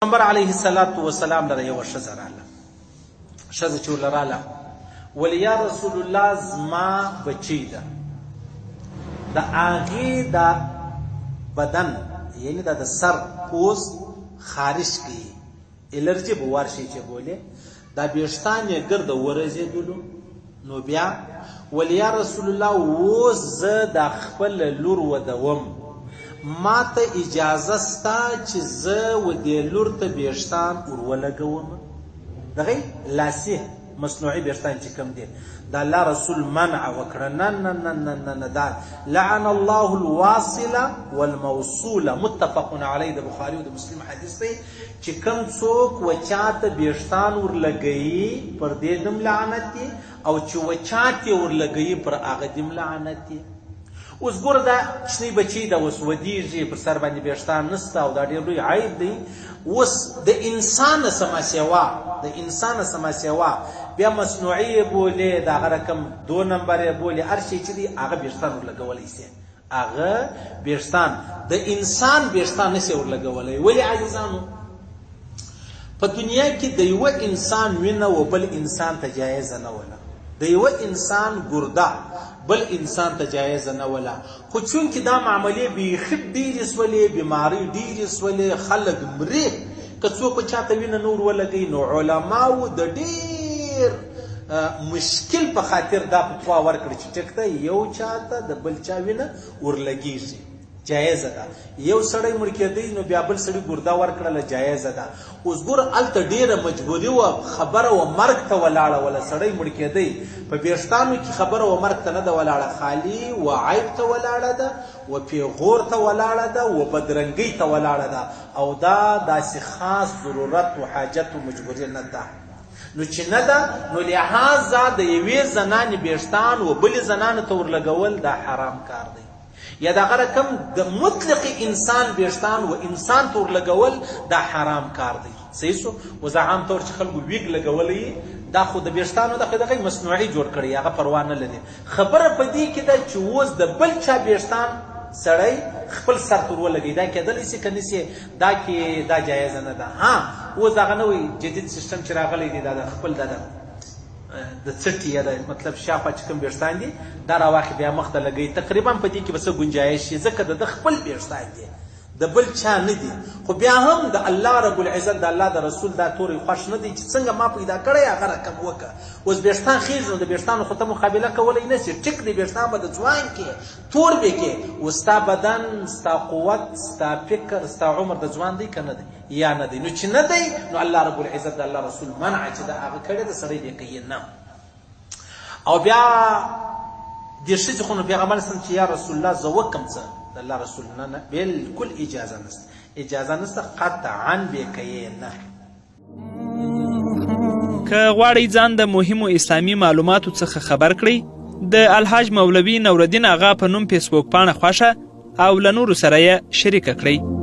پیغمبر علیه الصلاة والسلام لره یوه ښځه راله. ښځه چې ورله راله ولې یا رسول الله زما بچی ده، د هغې د بدن یعنی د سر پوست خارش کوي، الرجي به ورشي چې بولې دا ویښتان یې ګرده ورزېدلو. نو بیا ولې یا رسول الله اوس زه د خپل لور ودوم، ما ته اجازه ستا چې زه و دې لور ته ویښتان ورولګوم. دغه لاسي مصنوعي ویښتان چې کوم دي د الله رسول منع وکړه. نه نه نه نه نه نه دا لعن الله الواصله والموصوله متفق علیه، د بخاري او د مسلم حدیث دی چې کوم څوک و چاته ویښتان ورلګوي پر دې دم لعنت دی، او چې و چاته ورلګوي پر هغه دم لعنت دی. اوس ګوره دا کوچنی بچی دا اوس ودیږي پر سر باندې ویښتان نسته او دا ډېر لوی عیب دی. اوس د انسان سما سیوا د انسان سما سیوا بیا مصنوعي بولې د هغه رقم 2 نمبر یې بولې هر شی چې دی هغه ویښتان ورلګولی سي، هغه ویښتان د انسان ویښتان نسي ورلګولی. ولې عزیزانو په دنیا کې د یوه انسان وینه و بل انسان ته جایزه نه وله، د یوه انسان ګرده بل انسان ته جایزه نه وله. خو چونکې دا معاملې بیخي ډېرې سولې، بیمارۍ ډېرې سولې، خلک مري، که څوک چاته وینه نور ولګوي نو علماو د ډېر مشکل په خاطر دا فتوا ورکړي چې ټیک ده یو چاته د بل چا وینه ورلګېږي جایزه ده. یو سړی مړ کېدی نو بیا بل سړي ګرده ورکړله جایزه ده. اوس ګوره هلته ډېره مجبوري وه، خبره وه مرګ ته ولاړه وله. سړی مړ کېدی په ویښتانو کې خبره وه مرګ ته نه ده ولاړه، خالي و عیب ته ولاړه ده، و پیغور ته ولاړه ده، و بدرنګۍ ته ولاړه ده، او دا داسې خاص ضرورت و حاجت و مجبوري نه ده. نو چې نه ده نو لحاظه د یوې زنانې ویښتان و بلې زنانو ته ورلګول دا حرام کار دی. یا دغه رقم د مطلق انسان ویښتان و انسان ته ورلګول دا حرام کار دی. صحیح شو؟ اوس عام طور چې خلکو ویګ لګولی دا خو د ویښتانو دغه مصنوعي جوړ کړی، هغه پروا نه لري. خبره په دې کې ده چې اوس د بل چا ویښتان سړی خپل سر ته ورولګوي، دا کېدلی شي که نشي، دا کې دا جایزه نه ده. ها اوس دغه نوی جدید سیستم چې راغلی دی دا د خپل د څټي یا د مطلب شاپه چې کوم ویښتان دي دا راواخلي بیا مخ ته لګوي، تقریبا په دې کې به څه ګنجایش شي ځکه د خپل ویښتان دي د بل چا نه دي. خو بیا هم د الله رب العزت د الله د رسول دا تورې خوښ نه دی چې څنګه ما پیدا کړی هغه رقم وکړه. اوس ویښتان خیږي نو د ویښتانو خو ته مقابله کولی نه شي، ټیک دی ویښتان به د ځوان کې تور به کې، او ستا بدن ستا قوت ستا فکر ستا عمر د ځوان دی که نه دی یا نه دی. نو چې نه دی نو الله رب العزت د الله رسول منع چې د هغه کړی د سړی دی کوي نه. او بیا دې ښځې خو نو پیغمبر صلی چې یا رسول الله زه وکم څه د الله رسول نه بالکل اجازه نشته، اجازه نشته قطعا به کوي نه. که غواړئ ځان د مهمو اسلامي معلوماتو څخه خبر کړئ د الحاج مولوي نورالدین اغا په نوم فیسبوک پاڼه خوښه او له نورو سره یې شریکه کړئ.